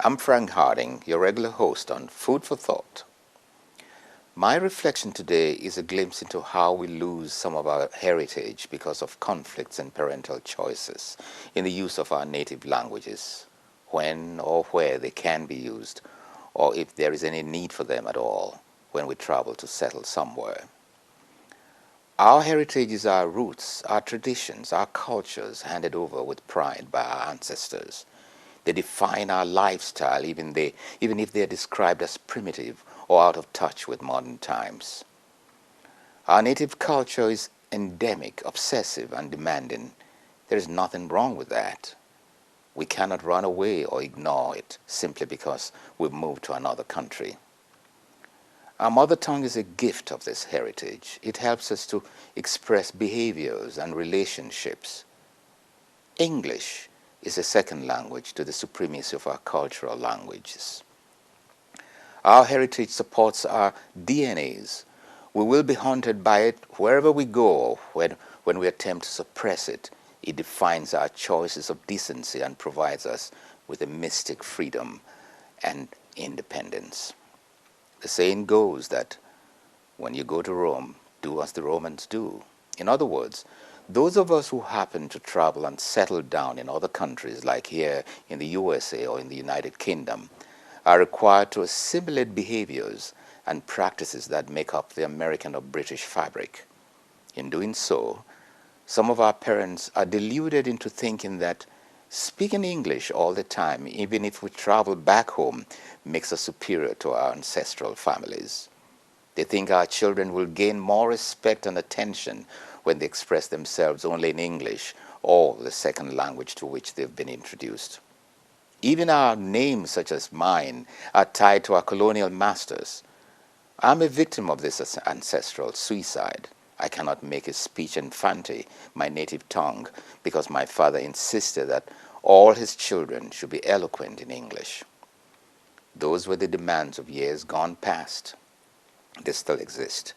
I'm Frank Harding, your regular host on Food for Thought. My reflection today is a glimpse into how we lose some of our heritage because of conflicts and parental choices in the use of our native languages, when or where they can be used, or if there is any need for them at all when we travel to settle somewhere. Our heritage is our roots, our traditions, our cultures handed over with pride by our ancestors. They define our lifestyle, even if they are described as primitive or out of touch with modern times. Our native culture is endemic, obsessive, and demanding. There is nothing wrong with that. We cannot run away or ignore it simply because we've moved to another country. Our mother tongue is a gift of this heritage. It helps us to express behaviors and relationships. English is a second language to the supremacy of our cultural languages. Our heritage supports our DNAs. We will be haunted by it wherever we go. When we attempt to suppress it, it defines our choices of decency and provides us with a mystic freedom and independence. The saying goes that when you go to Rome, do as the Romans do. In other words, those of us who happen to travel and settle down in other countries, like here in the USA or in the United Kingdom, are required to assimilate behaviors and practices that make up the American or British fabric. In doing so, some of our parents are deluded into thinking that speaking English all the time, even if we travel back home, makes us superior to our ancestral families. They think our children will gain more respect and attention when they express themselves only in English or the second language to which they've been introduced. Even our names, such as mine, are tied to our colonial masters. I'm a victim of this ancestral suicide. I cannot make a speech infante my native tongue because my father insisted that all his children should be eloquent in English. Those were the demands of years gone past. They still exist.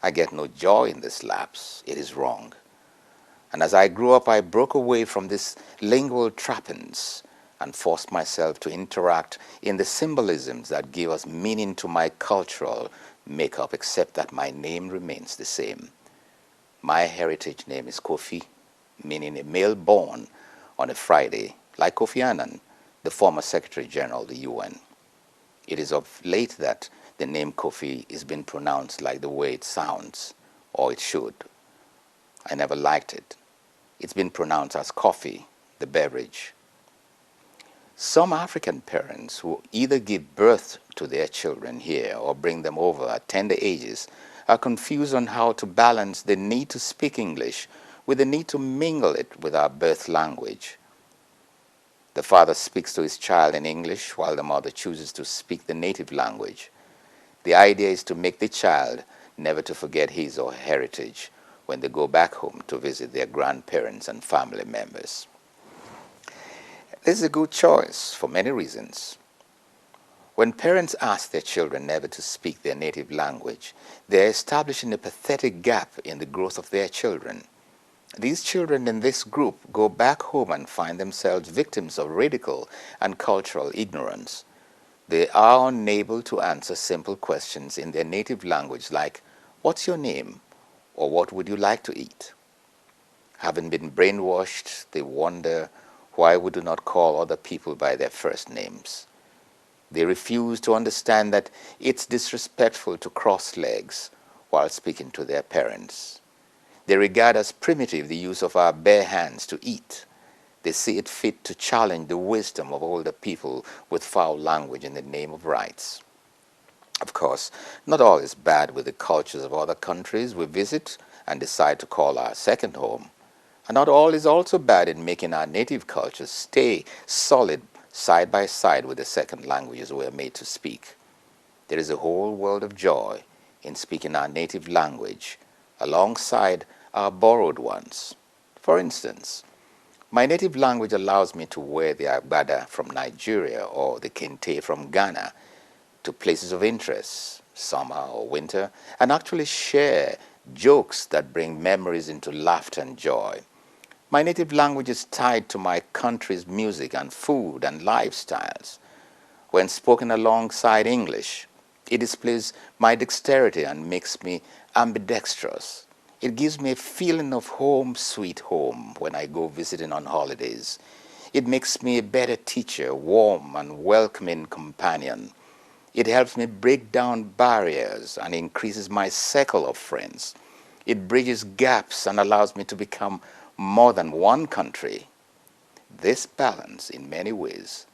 I get no joy in this lapse. It is wrong. And as I grew up, I broke away from this lingual trappings and forced myself to interact in the symbolisms that give us meaning to my cultural makeup, except that my name remains the same. My heritage name is Kofi, meaning a male born on a Friday, like Kofi Annan, the former Secretary General of the UN. It is of late that the name Kofi is being pronounced like the way it sounds, or it should. I never liked it. It's been pronounced as coffee, the beverage. Some African parents who either give birth to their children here or bring them over at tender ages are confused on how to balance the need to speak English with the need to mingle it with our birth language. The father speaks to his child in English while the mother chooses to speak the native language. The idea is to make the child never to forget his or her heritage when they go back home to visit their grandparents and family members. This is a good choice for many reasons. When parents ask their children never to speak their native language, they are establishing a pathetic gap in the growth of their children. These children in this group go back home and find themselves victims of ridicule and cultural ignorance. They are unable to answer simple questions in their native language like, "What's your name?" or "What would you like to eat?" Having been brainwashed, they wonder why we do not call other people by their first names. They refuse to understand that it's disrespectful to cross legs while speaking to their parents. They regard as primitive the use of our bare hands to eat. They see it fit to challenge the wisdom of older people with foul language in the name of rights. Of course, not all is bad with the cultures of other countries we visit and decide to call our second home. And not all is also bad in making our native cultures stay solid side by side with the second languages we are made to speak. There is a whole world of joy in speaking our native language alongside our borrowed ones. For instance, my native language allows me to wear the agbada from Nigeria or the kente from Ghana to places of interest, summer or winter, and actually share jokes that bring memories into laughter and joy. My native language is tied to my country's music and food and lifestyles. When spoken alongside English, it displays my dexterity and makes me ambidextrous. It gives me a feeling of home sweet home when I go visiting on holidays. It makes me a better teacher, warm and welcoming companion. It helps me break down barriers and increases my circle of friends. It bridges gaps and allows me to become more than one country. This balance, in many ways,